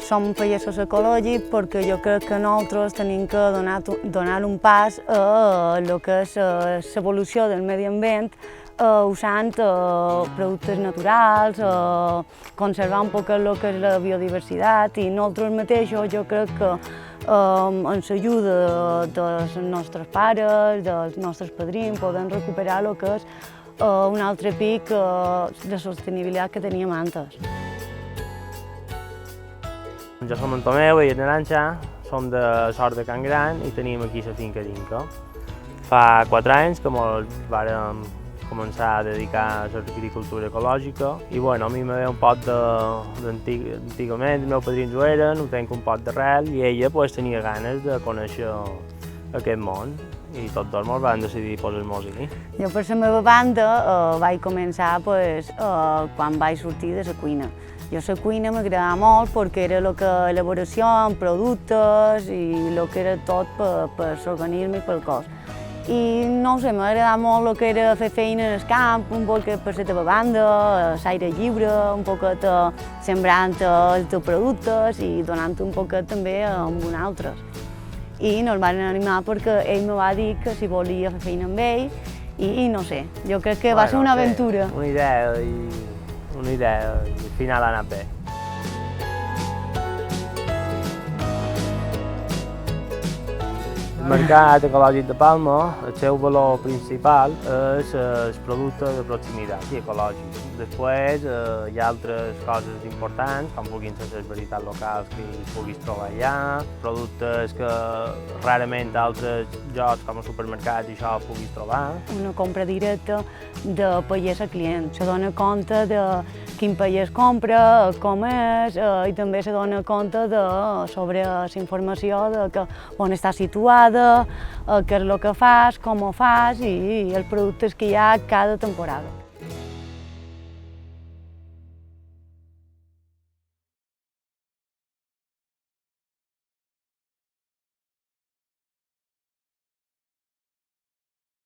som pagesos ecològics perquè jo crec que nosaltres tenim que donar un pas a el que és l'evolució del medi ambient usant productes naturals, conservar un poc el que és la biodiversitat i nosaltres mateixos jo crec que amb l'ajuda dels nostres pares, dels nostres padrins, podem recuperar el que és un altre pic de sostenibilitat que teníem antes. Jo som en Tomeu i en Arantxa, som de Sort de Can Gran i tenim aquí la finca d'Inca. Fa 4 anys que ens vàrem començar a dedicar a l'agricultura ecològica i bueno, a mi me ve un pot d'antigament, els meus padrins ho eren, ho tenc un pot d'arrel i ella pues, tenia ganes de conèixer aquest món i tots dos ens vam decidir posar-nos aquí. Jo per la meva banda vaig començar quan vaig sortir de la cuina. Jo la cuina m'agradava molt perquè era elaboració amb productes i el que era tot per l'organisme i pel cos. I no ho sé, m'agradava molt el que era fer feina en el camp, un poc per la teva banda, l'aire lliure, un poquet sembrant els teus productes i donant un poquet també amb un altre. I no el van animar perquè ell me va dir que si volia fer feina amb ell i no sé, jo crec que va ser una aventura. Una idea i al final ha anat bé. El mercat ecològic de Palma, el seu valor principal és el producte de proximitat i ecològic. Després hi ha altres coses importants, com puguin ser les varietats locals que hi puguis trobar allà, productes que rarament a altres llocs com a supermercats i això puguis trobar. Una compra directa de pagès a client. Se dona compte de quin pagès compra, com és, i també se dona compte sobre la informació de on està situada, què és el que fas, com ho fas i els productes que hi ha cada temporada.